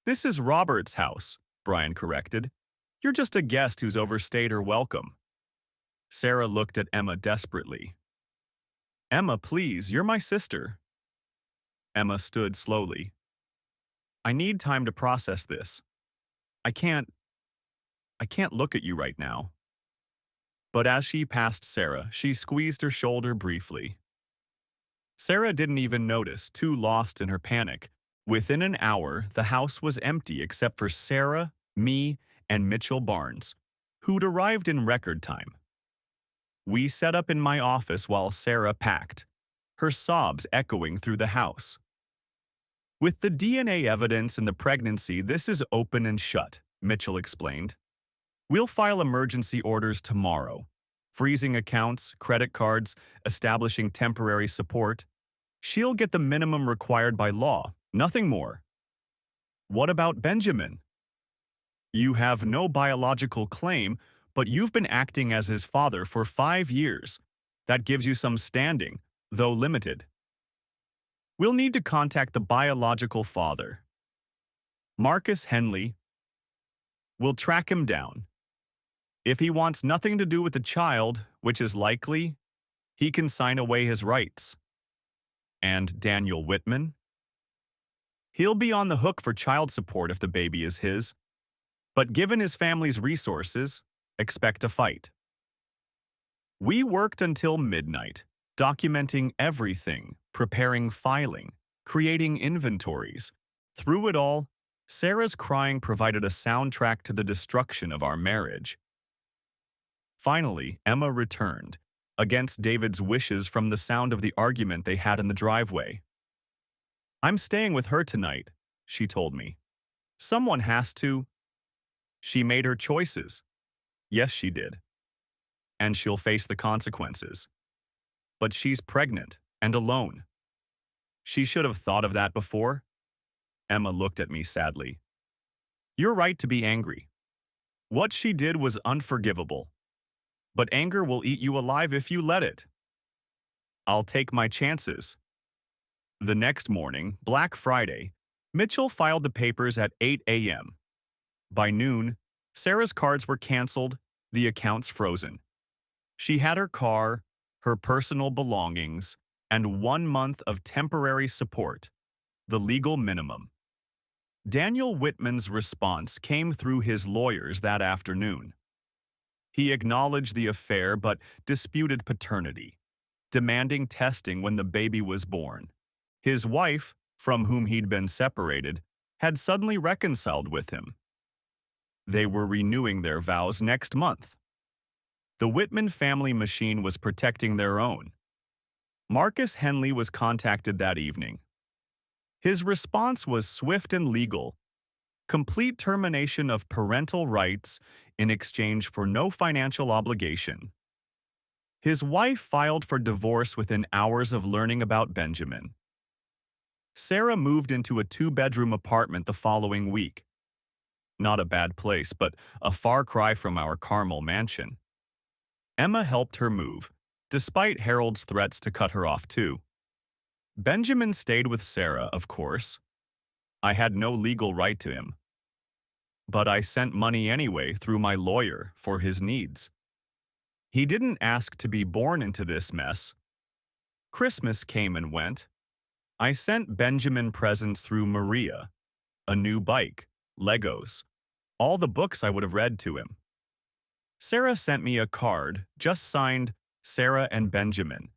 This is Robert's house, Brian corrected. You're just a guest who's overstayed her welcome. Sarah looked at Emma desperately. Emma, please, you're my sister. Emma stood slowly. I need time to process this. I can't look at you right now. But as she passed Sarah, she squeezed her shoulder briefly. Sarah didn't even notice, too lost in her panic. Within an hour, the house was empty except for Sarah, me, and Mitchell Barnes, who'd arrived in record time. We set up in my office while Sarah packed, her sobs echoing through the house. With the DNA evidence in the pregnancy, this is open and shut, Mitchell explained. We'll file emergency orders tomorrow, freezing accounts, credit cards, establishing temporary support. She'll get the minimum required by law, nothing more. What about Benjamin? You have no biological claim, but you've been acting as his father for 5 years. That gives you some standing, though limited. We'll need to contact the biological father. Marcus Henley. We'll track him down. If he wants nothing to do with the child, which is likely, he can sign away his rights. And Daniel Whitman? He'll be on the hook for child support if the baby is his. But given his family's resources, expect a fight. We worked until midnight, documenting everything, preparing filing, creating inventories. Through it all, Sarah's crying provided a soundtrack to the destruction of our marriage. Finally, Emma returned, against David's wishes from the sound of the argument they had in the driveway. "I'm staying with her tonight," she told me. "Someone has to." She made her choices. Yes, she did. And she'll face the consequences. But she's pregnant and alone. She should have thought of that before. Emma looked at me sadly. "You're right to be angry. What she did was unforgivable. But anger will eat you alive if you let it. I'll take my chances." The next morning, Black Friday, Mitchell filed the papers at 8 a.m. By noon, Sarah's cards were canceled, the accounts frozen. She had her car, her personal belongings, and 1 month of temporary support, the legal minimum. Daniel Whitman's response came through his lawyers that afternoon. He acknowledged the affair but disputed paternity, demanding testing when the baby was born. His wife, from whom he'd been separated, had suddenly reconciled with him. They were renewing their vows next month. The Whitman family machine was protecting their own. Marcus Henley was contacted that evening. His response was swift and legal: complete termination of parental rights in exchange for no financial obligation. His wife filed for divorce within hours of learning about Benjamin. Sarah moved into a 2-bedroom apartment the following week. Not a bad place, but a far cry from our Carmel mansion. Emma helped her move, despite Harold's threats to cut her off too. Benjamin stayed with Sarah, of course. I had no legal right to him. But I sent money anyway through my lawyer for his needs. He didn't ask to be born into this mess. Christmas came and went. I sent Benjamin presents through Maria, a new bike, Legos, all the books I would have read to him. Sarah sent me a card, just signed Sarah and Benjamin.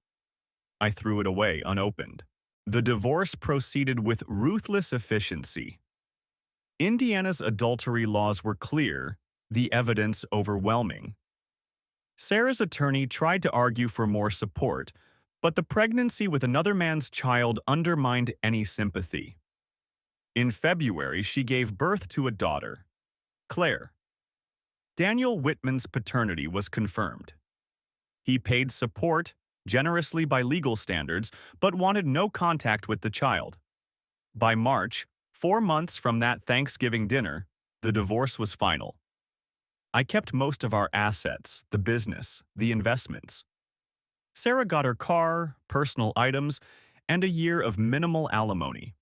I threw it away unopened. The divorce proceeded with ruthless efficiency. Indiana's adultery laws were clear, the evidence overwhelming. Sarah's attorney tried to argue for more support, but the pregnancy with another man's child undermined any sympathy. In February, she gave birth to a daughter, Claire. Daniel Whitman's paternity was confirmed. He paid support, generously by legal standards, but wanted no contact with the child. By March, 4 months from that Thanksgiving dinner, the divorce was final. I kept most of our assets, the business, the investments. Sarah got her car, personal items, and a year of minimal alimony.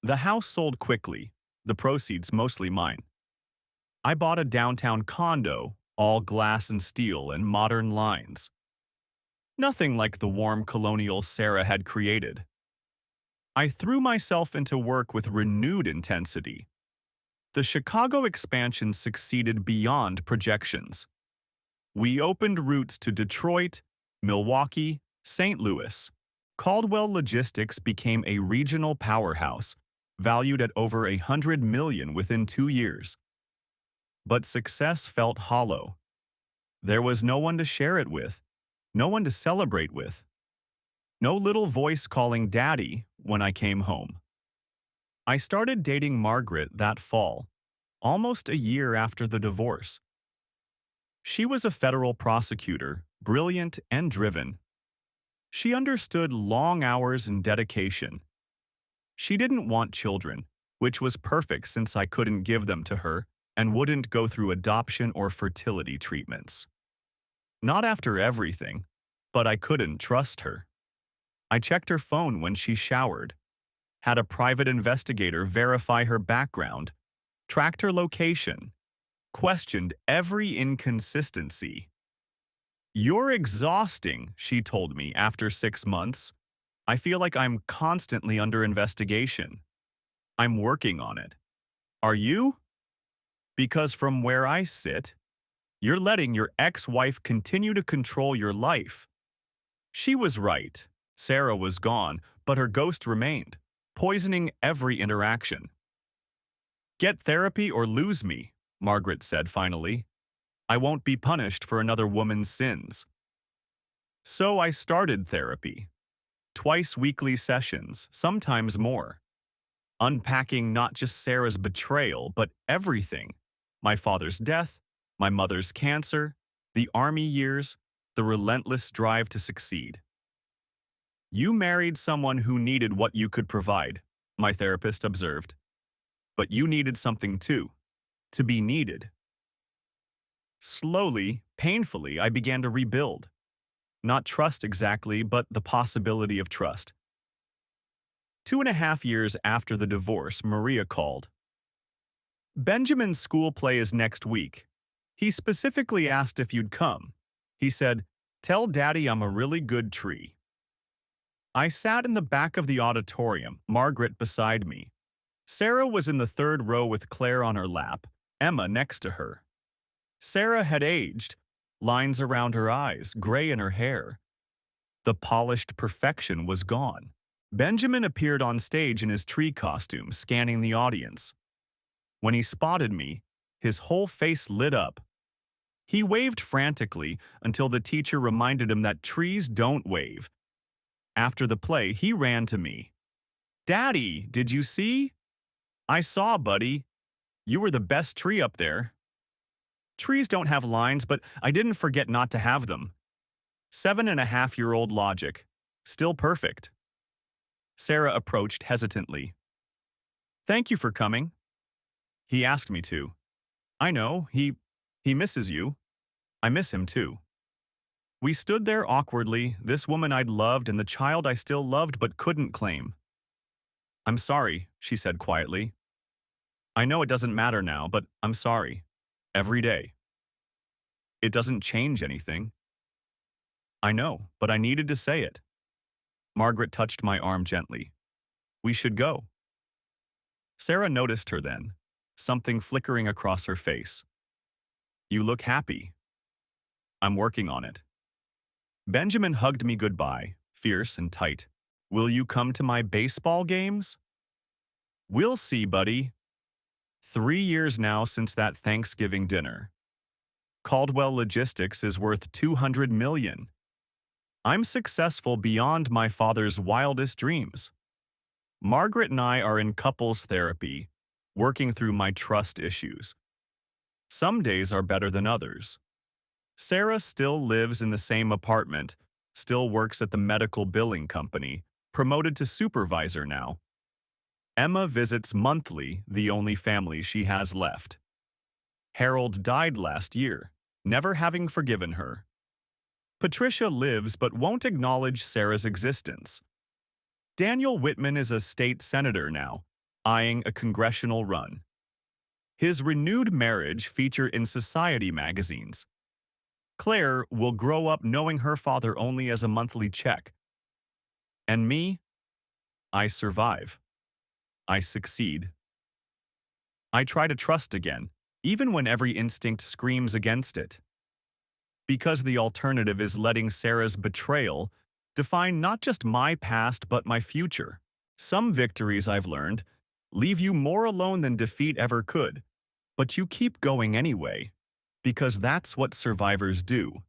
The house sold quickly, the proceeds mostly mine. I bought a downtown condo, all glass and steel and modern lines. Nothing like the warm colonial Sarah had created. I threw myself into work with renewed intensity. The Chicago expansion succeeded beyond projections. We opened routes to Detroit, Milwaukee, St. Louis. Caldwell Logistics became a regional powerhouse, valued at over $100 million within 2 years. But success felt hollow. There was no one to share it with, no one to celebrate with. No little voice calling Daddy when I came home. I started dating Margaret that fall, almost a year after the divorce. She was a federal prosecutor, brilliant and driven. She understood long hours and dedication. She didn't want children, which was perfect since I couldn't give them to her and wouldn't go through adoption or fertility treatments. Not after everything, but I couldn't trust her. I checked her phone when she showered, had a private investigator verify her background, tracked her location, questioned every inconsistency. "You're exhausting," she told me after 6 months. "I feel like I'm constantly under investigation. I'm working on it. Are you? Because from where I sit, you're letting your ex-wife continue to control your life." She was right. Sarah was gone, but her ghost remained, poisoning every interaction. "Get therapy or lose me," Margaret said finally. "I won't be punished for another woman's sins." So I started therapy. Twice weekly sessions, sometimes more. Unpacking not just Sarah's betrayal, but everything. My father's death, my mother's cancer, the army years, the relentless drive to succeed. You married someone who needed what you could provide, my therapist observed. But you needed something too, to be needed. Slowly, painfully, I began to rebuild. Not trust exactly, but the possibility of trust. 2.5 years after the divorce, Maria called. Benjamin's school play is next week. He specifically asked if you'd come. He said, "Tell Daddy I'm a really good tree." I sat in the back of the auditorium, Margaret beside me. Sarah was in the third row with Claire on her lap, Emma next to her. Sarah had aged, lines around her eyes, gray in her hair. The polished perfection was gone. Benjamin appeared on stage in his tree costume, scanning the audience. When he spotted me, his whole face lit up. He waved frantically until the teacher reminded him that trees don't wave. After the play, he ran to me. "Daddy, did you see?" "I saw, buddy. You were the best tree up there." Trees don't have lines, but I didn't forget not to have them. 7.5-year-old logic. Still perfect. Sarah approached hesitantly. "Thank you for coming." "He asked me to." "I know, he misses you." "I miss him too." We stood there awkwardly, this woman I'd loved and the child I still loved but couldn't claim. "I'm sorry," she said quietly. "I know it doesn't matter now, but I'm sorry. Every day. It doesn't change anything." "I know, but I needed to say it." Margaret touched my arm gently. "We should go." Sarah noticed her then, something flickering across her face. "You look happy." "I'm working on it." Benjamin hugged me goodbye, fierce and tight. "Will you come to my baseball games?" "We'll see, buddy." 3 years now since that Thanksgiving dinner. Caldwell Logistics is worth $200 million. I'm successful beyond my father's wildest dreams. Margaret and I are in couples therapy, working through my trust issues. Some days are better than others. Sarah still lives in the same apartment, still works at the medical billing company, promoted to supervisor now. Emma visits monthly, the only family she has left. Harold died last year, never having forgiven her. Patricia lives but won't acknowledge Sarah's existence. Daniel Whitman is a state senator now, eyeing a congressional run. His renewed marriage featured in society magazines. Claire will grow up knowing her father only as a monthly check. And me? I survive. I succeed. I try to trust again, even when every instinct screams against it. Because the alternative is letting Sarah's betrayal define not just my past but my future. Some victories, I've learned, leave you more alone than defeat ever could, but you keep going anyway, because that's what survivors do.